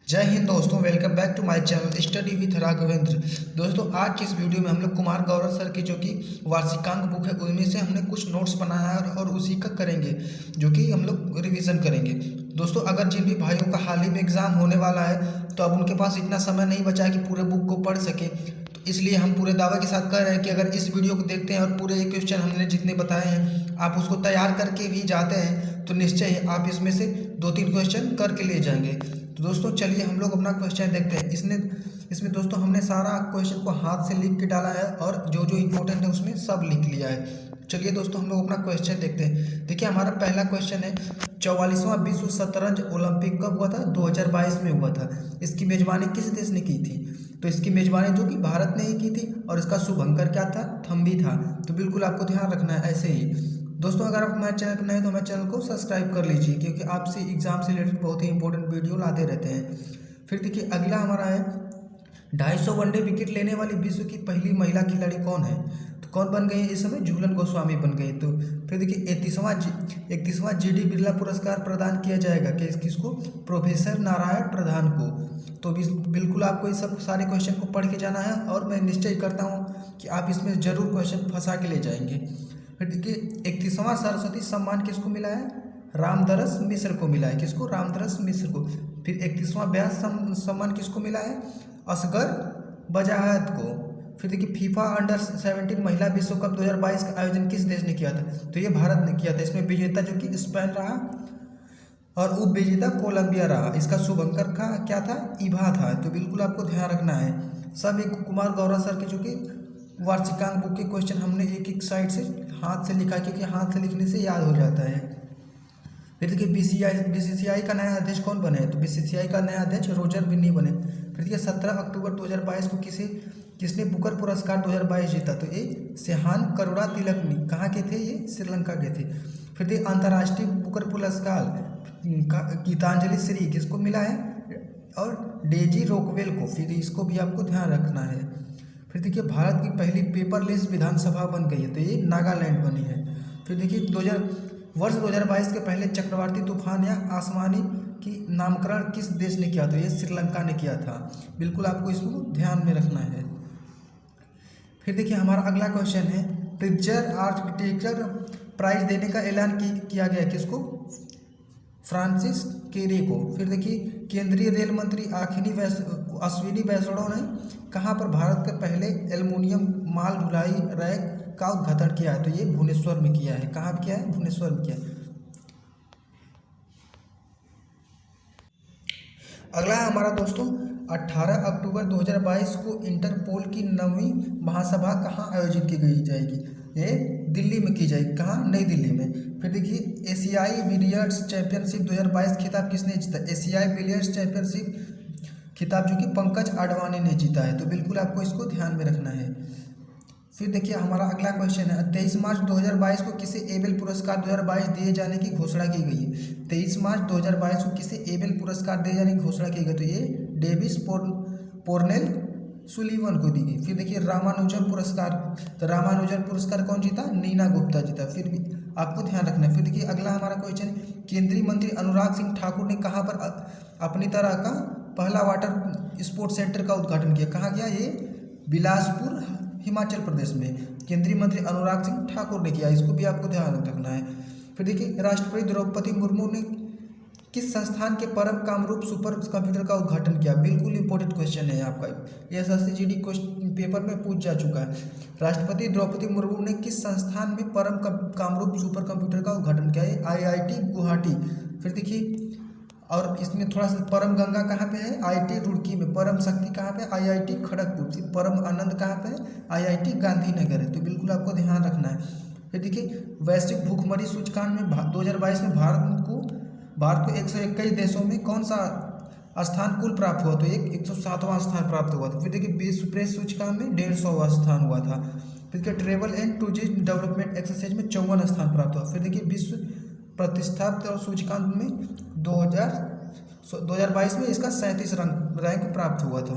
जय हिंद दोस्तों, welcome back to my channel study with Raghavendra. दोस्तों, आज की इस वीडियो में हम लोग कुमार गौरव सर की जो कि वार्षिकांक बुक है उनमें से हमने कुछ नोट्स बनाया है और उसी का करेंगे, जो कि हम लोग रिवीजन करेंगे। दोस्तों, अगर जिन भी भाइयों का हाल ही में एग्ज़ाम होने वाला है तो अब उनके पास इतना समय नहीं बचा है कि पूरे बुक को पढ़ सके, तो इसलिए हम पूरे दावे के साथ कह रहे हैं कि अगर इस वीडियो को देखते हैं और पूरे क्वेश्चन हमने जितने बताए हैं आप उसको तैयार करके भी जाते हैं तो निश्चय ही आप इसमें से 2-3 क्वेश्चन करके ले जाएंगे। तो दोस्तों चलिए हम लोग अपना क्वेश्चन देखते हैं। इसमें दोस्तों हमने सारा क्वेश्चन को हाथ से लिख के डाला है और जो जो इम्पोर्टेंट है उसमें सब लिख लिया है। चलिए दोस्तों हम लोग अपना क्वेश्चन देखते हैं। देखिए हमारा पहला क्वेश्चन है, 44वां विश्व शतरंज ओलंपिक कब हुआ था? 2022 में हुआ था। इसकी मेजबानी किस देश ने की थी? तो इसकी मेजबानी जो कि भारत ने ही की थी और इसका शुभंकर क्या था? थम्बी था। तो बिल्कुल आपको ध्यान रखना है ऐसे ही। दोस्तों अगर आप हमारे चैनल पर नए तो हमारे चैनल को सब्सक्राइब कर लीजिए, क्योंकि आपसे एग्जाम से रिलेटेड बहुत ही इंपॉर्टेंट वीडियो लाते रहते हैं। फिर देखिए अगला हमारा है, 250 वनडे विकेट लेने वाली विश्व की पहली महिला खिलाड़ी कौन है? तो कौन बन गई है इस समय? झूलन गोस्वामी बन गई। तो फिर देखिए 31वां GD बिरला पुरस्कार प्रदान किया जाएगा किसको? प्रोफेसर नारायण प्रधान को। तो बिल्कुल आपको ये सब सारे क्वेश्चन को पढ़ के जाना है और मैं निश्चय करता हूँ कि आप इसमें जरूर क्वेश्चन फंसा के ले जाएंगे। फिर देखिए 31वां सरस्वती सम्मान किसको मिला है? रामदरस मिश्र को मिला है। किसको? रामदरस मिश्र को। फिर 31वां व्यास सम्मान किसको मिला है? असगर बजाहत को। फिर देखिए फीफा अंडर-17 महिला विश्व कप 2022 का आयोजन किस देश ने किया था? तो ये भारत ने किया था। इसमें विजेता जो कि स्पेन रहा और उप विजेता कोलंबिया रहा। इसका शुभंकर का क्या था? ईभा था। तो बिल्कुल आपको ध्यान रखना है। सब एक कुमार गौरव सर के जो कि वार्षिकांक बुक के क्वेश्चन हमने एक एक साइड से हाथ से लिखा, क्योंकि हाथ से लिखने से याद हो जाता है। फिर देखिए बीसीसीआई का नया अध्यक्ष कौन बने? तो बीसीसीआई का नया अध्यक्ष रोजर बिन्नी बने। फिर देखिए 17 अक्टूबर 2022 को किसने बुकर पुरस्कार 2022 जीता? तो ये सेहान करुणा तिलक कहाँ के थे? ये श्रीलंका के थे। फिर देखिए अंतर्राष्ट्रीय बुकर पुरस्कार गीतांजलि श्री किसको मिला है? और डेजी रोकवेल को। फिर इसको भी आपको ध्यान रखना है। फिर देखिए भारत की पहली पेपरलेस विधानसभा बन गई है, तो ये नागालैंड बनी है। फिर देखिए वर्ष 2022 के पहले चक्रवाती तूफान या आसमानी की नामकरण किस देश ने किया? तो ये श्रीलंका ने किया था। बिल्कुल आपको इसको ध्यान में रखना है। फिर देखिए हमारा अगला क्वेश्चन है, प्रिट्जर आर्किटेक्चर प्राइज देने का ऐलान किया गया किसको? फ्रांसिस केरे को। फिर देखिए केंद्रीय रेल मंत्री अश्विनी वैष्णव ने कहाँ पर भारत के पहले एल्युमिनियम माल ढुलाई रैक का उद्घाटन किया है? तो ये भुवनेश्वर में किया है। कहाँ किया है? भुवनेश्वर में किया है। अगला है हमारा दोस्तों, 18 अक्टूबर 2022 को इंटरपोल की 9वीं महासभा कहाँ आयोजित की गई जाएगी? ये दिल्ली में की जाएगी। कहाँ? नई दिल्ली में। फिर देखिए एशियाई बिलियर्ड्स चैंपियनशिप 2022 खिताब किसने जीता? एशियाई बिलियर्ड्स चैंपियनशिप खिताब जो कि पंकज आडवाणी ने जीता है। तो बिल्कुल आपको इसको ध्यान में रखना है। फिर देखिए हमारा अगला क्वेश्चन है, 23 मार्च 2022 को किसे एबेल पुरस्कार 2022 दिए जाने की घोषणा की गई है? 23 मार्च 2022 को किसे एबेल पुरस्कार दिए जाने की घोषणा की गई? तो ये डेविस पोर्नेल सुलीवन को दी गई। फिर देखिए रामानुजन पुरस्कार, तो रामानुजन पुरस्कार कौन जीता? नीना गुप्ता जीता। फिर भी आपको ध्यान रखना है। फिर देखिए अगला हमारा क्वेश्चन, केंद्रीय मंत्री अनुराग सिंह ठाकुर ने कहाँ पर अपनी तरह का पहला वाटर स्पोर्ट्स सेंटर का उद्घाटन किया? कहाँ किया? ये बिलासपुर हिमाचल प्रदेश में केंद्रीय मंत्री अनुराग सिंह ठाकुर ने किया। इसको भी आपको ध्यान रखना है। फिर देखिए राष्ट्रपति द्रौपदी मुर्मू ने किस संस्थान के परम कामरूप सुपर कंप्यूटर का उद्घाटन किया? बिल्कुल इंपॉर्टेंट क्वेश्चन है आपका, यह SSC GD क्वेश्चन पेपर में पूछ जा चुका है। राष्ट्रपति द्रौपदी मुर्मू ने किस संस्थान में परम कामरूप सुपर कंप्यूटर का उद्घाटन किया है? IIT गुवाहाटी। फिर देखिए और इसमें थोड़ा सा परम गंगा कहाँ पे है? IIT रुड़की में। परम शक्ति कहाँ पे? IIT खड़गपुर। परम आनंद कहाँ पे है? IIT गांधीनगर है। तो बिल्कुल आपको ध्यान रखना है। फिर देखिए वैश्विक भूखमरी सूचकांक में 2022 में भारत को 121 देशों में कौन सा स्थान कुल प्राप्त हुआ? तो 107वां स्थान प्राप्त हुआ था। फिर देखिए विश्व प्रेस सूचकांक में 150वां स्थान हुआ था। फिर देखिए travel and tourism development exercise में 54वां स्थान प्राप्त हुआ। फिर देखिए विश्व प्रतिष्ठाप्त और सूचकांक में 2022 में इसका 37 रैंक प्राप्त हुआ था।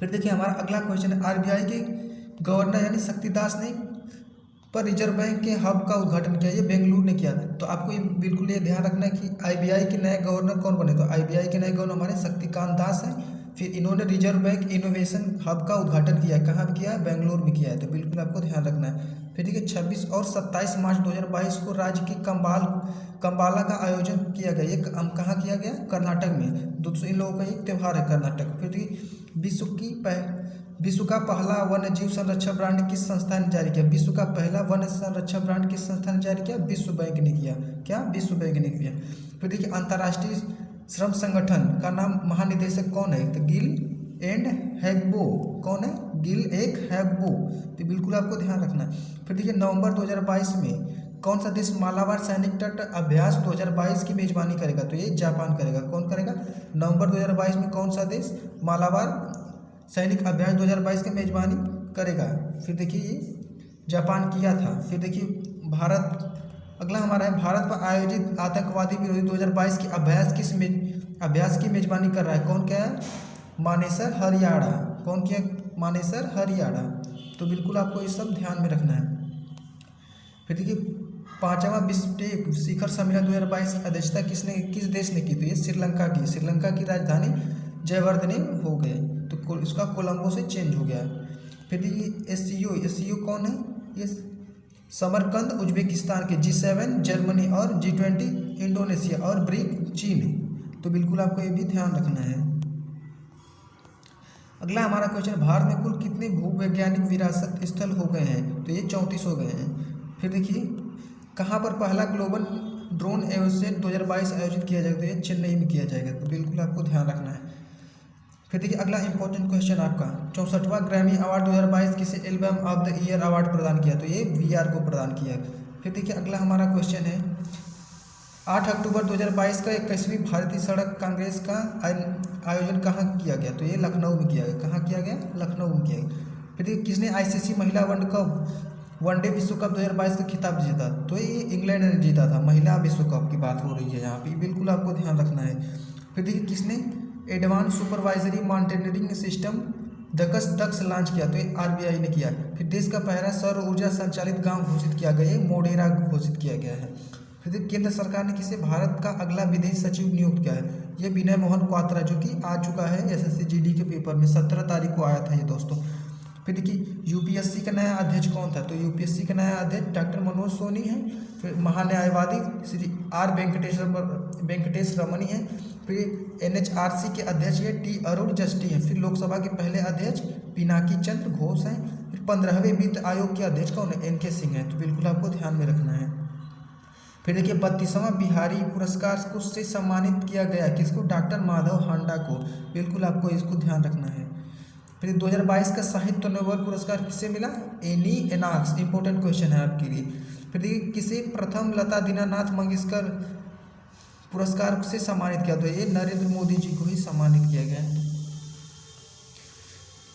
फिर देखिए हमारा अगला क्वेश्चन है, RBI के गवर्नर यानी शक्तिदास ने पर रिजर्व बैंक के हब का उद्घाटन किया, ये बेंगलुरु ने किया। तो आपको ये बिल्कुल ये ध्यान रखना है कि आरबीआई के नए गवर्नर कौन बने, तो आरबीआई के नए गवर्नर हमारे शक्तिकांत दास हैं। फिर इन्होंने रिजर्व बैंक इनोवेशन हब का उद्घाटन किया, कहाँ किया है, बेंगलुरु में किया है। तो बिल्कुल आपको ध्यान रखना है। फिर देखिए 26 और 27 मार्च 2022 को राज्य के कंबाला का आयोजन किया गया। ये कहाँ किया गया, कर्नाटक में। दोस्तों इन लोगों का एक त्यौहार है कर्नाटक। फिर देखिए विश्व का पहला वन्य जीव संरक्षण ब्रांड किस संस्था ने जारी किया, विश्व का पहला वन्य संरक्षण ब्रांड किस संस्था ने जारी किया, विश्व बैंक ने किया। क्या, विश्व बैंक ने किया। फिर देखिए अंतर्राष्ट्रीय श्रम संगठन का नाम महानिदेशक कौन है, तो गिल एंड हैग्बो। कौन है, गिल एक हैग्बो। तो बिल्कुल आपको ध्यान रखना है। फिर देखिए नवंबर 2022 में कौन सा देश मालाबार सैनिक तट अभ्यास 2022 की मेजबानी करेगा, तो ये जापान करेगा। कौन करेगा, नवंबर 2022 में कौन सा देश मालाबार सैनिक अभ्यास 2022 की मेजबानी करेगा। फिर देखिए ये जापान किया था। फिर देखिए भारत, अगला हमारा है भारत पर आयोजित आतंकवादी विरोधी 2022 की अभ्यास की मेजबानी कर रहा है। कौन क्या है, मानेसर हरियाणा। कौन किया, मानेसर हरियाणा। तो बिल्कुल आपको ये सब ध्यान में रखना है। फिर देखिए 5वां बिम्स्टेक शिखर सम्मेलन 2022 की अध्यक्षता किस देश ने की, तो ये श्रीलंका की। श्रीलंका की राजधानी जयवर्धने हो गए, तो इसका कोलंबो से चेंज हो गया। फिर देखिए एससीओ कौन है, ये समरकंद उज्बेकिस्तान के, G7 जर्मनी और G20 इंडोनेशिया और ब्रिक चीन। तो बिल्कुल आपको ये भी ध्यान रखना है। अगला हमारा क्वेश्चन, भारत में कुल कितने भूवैज्ञानिक विरासत स्थल हो गए हैं, तो ये 34 हो गए हैं। फिर देखिए कहाँ पर पहला ग्लोबल ड्रोन एवोसेट 2022 आयोजित किया जाएगा, तो ये चेन्नई में किया जाएगा। तो बिल्कुल आपको ध्यान रखना है। फिर देखिए अगला इंपॉर्टेंट क्वेश्चन आपका 64वां ग्रैमी अवार्ड 2022 किसे album of the year award प्रदान किया, तो ये वीआर को प्रदान किया। फिर देखिए अगला हमारा क्वेश्चन है 8 अक्टूबर 2022 का 21वीं भारतीय सड़क कांग्रेस का आयोजन कहाँ किया गया, तो ये लखनऊ में किया गया। कहाँ किया गया, लखनऊ में किया गया। फिर देखिए किसने आईसीसी महिला वनडे विश्व कप 2022 का खिताब जीता, तो ये इंग्लैंड ने जीता था। महिला विश्व कप की बात हो रही है यहाँ पे, बिल्कुल आपको ध्यान रखना है। फिर देखिए किसने एडवांस सुपरवाइजरी माउंटेनियरिंग सिस्टम दक्ष लॉन्च किया, तो ये आरबीआई ने किया। फिर देश का पहला सौर ऊर्जा संचालित गांव घोषित किया गया, मोढेरा घोषित किया गया है। फिर केंद्र सरकार ने किसे भारत का अगला विदेश सचिव नियुक्त किया है, ये विनय मोहन क्वात्रा, जो कि आ चुका है एसएससी जीडी के पेपर में 17 तारीख को आया था ये दोस्तों। फिर देखिए यूपीएससी का नया अध्यक्ष कौन था, तो यूपीएससी का नया अध्यक्ष डॉक्टर मनोज सोनी है। फिर महान्यायवादी श्री आर वेंकटेश रमनी है। फिर एनएचआरसी के अध्यक्ष ये टी अरुण जस्टी हैं। फिर लोकसभा के पहले अध्यक्ष पिनाकी चंद्र घोष हैं। फिर 15वें वित्त आयोग के अध्यक्ष कौन है, एनके सिंह हैं। तो बिल्कुल आपको ध्यान में रखना है। फिर देखिए 32वां बिहारी पुरस्कार को से सम्मानित किया गया, किसको, डॉक्टर माधव हांडा को। बिल्कुल आपको इसको ध्यान रखना है। फिर 2022 का साहित्य नोबेल पुरस्कार किसे मिला, एनी एनॉक्स। इंपॉर्टेंट क्वेश्चन है आपके लिए। फिर देखिए किसे प्रथम लता दीनानाथ मंगेशकर पुरस्कार से सम्मानित किया, तो ये नरेंद्र मोदी जी को ही सम्मानित किया गया है।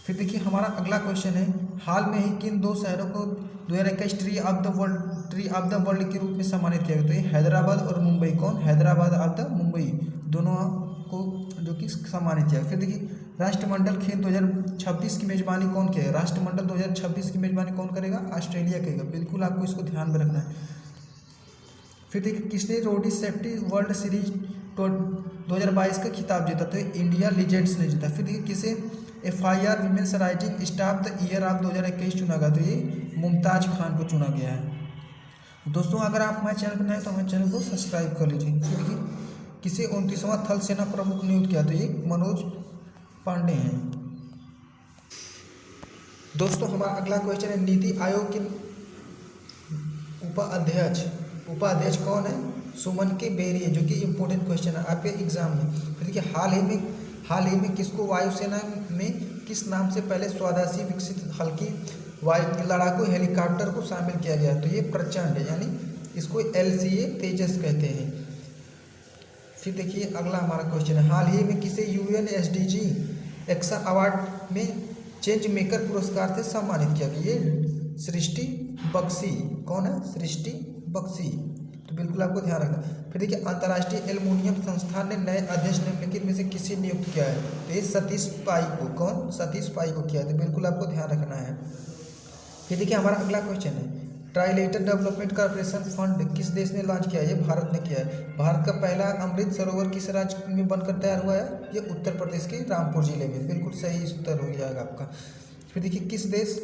फिर देखिए हमारा अगला क्वेश्चन है, हाल में ही किन दो शहरों को 2021 ट्री ऑफ द वर्ल्ड के रूप में सम्मानित किया गया, तो ये हैदराबाद और मुंबई। कौन, हैदराबाद ऑफ द मुंबई, दोनों को जो कि सम्मानित किया। फिर देखिए राष्ट्रमंडल खेल 2026 की मेजबानी कौन किया, राष्ट्रमंडल 2026 की मेजबानी कौन करेगा, ऑस्ट्रेलिया करेगा। बिल्कुल आपको इसको ध्यान में रखना है। फिर देखिए किसने रोडी सेफ्टी वर्ल्ड सीरीज 2022 का खिताब जीता, तो इंडिया लीजेंड्स ने जीता। फिर देखिए किसे FIR women's rising staff the year of 2021 चुना गया, तो ये मुमताज खान को चुना गया है। दोस्तों अगर आप हमारे चैनल पर नए तो हमारे चैनल को सब्सक्राइब कर लीजिए। फिर देखिए किसे 29वां थल सेना प्रमुख नियुक्त किया, तो ये मनोज पांडे हैं। दोस्तों हमारा अगला क्वेश्चन है, नीति आयोग के उपाध्यक्ष कौन है, सुमन के बेरिए, जो कि इम्पोर्टेंट क्वेश्चन है आपके एग्जाम में। फिर देखिए हाल ही में किसको वायुसेना में किस नाम से पहले स्वदेशी विकसित हल्की लड़ाकू हेलीकॉप्टर को शामिल किया गया, तो ये प्रचंड, यानी इसको LCA तेजस कहते हैं। फिर देखिए अगला हमारा क्वेश्चन है, हाल ही में किसे UN SDG एक्सा अवार्ड में चेंज मेकर पुरस्कार से सम्मानित किया गया, ये सृष्टि बख्शी। कौन है, सृष्टि बख्शी। तो बिल्कुल आपको ध्यान रखना। फिर देखिए अंतर्राष्ट्रीय एल्युमिनियम संस्थान ने नए अध्यक्ष निम्नलिखित में से किसे नियुक्त किया है, तो ये सतीश पाई को। कौन, सतीश पाई को किया है। तो बिल्कुल आपको ध्यान रखना है। फिर देखिए हमारा अगला क्वेश्चन है, ट्राइलेटर डेवलपमेंट कॉर्पोरेशन फंड किस देश ने लॉन्च किया है? ये भारत ने किया है। भारत का पहला अमृत सरोवर किस राज्य में बनकर तैयार हुआ है? ये उत्तर प्रदेश के रामपुर जिले में। बिल्कुल सही उत्तर हो जाएगा आपका। फिर देखिए किस देश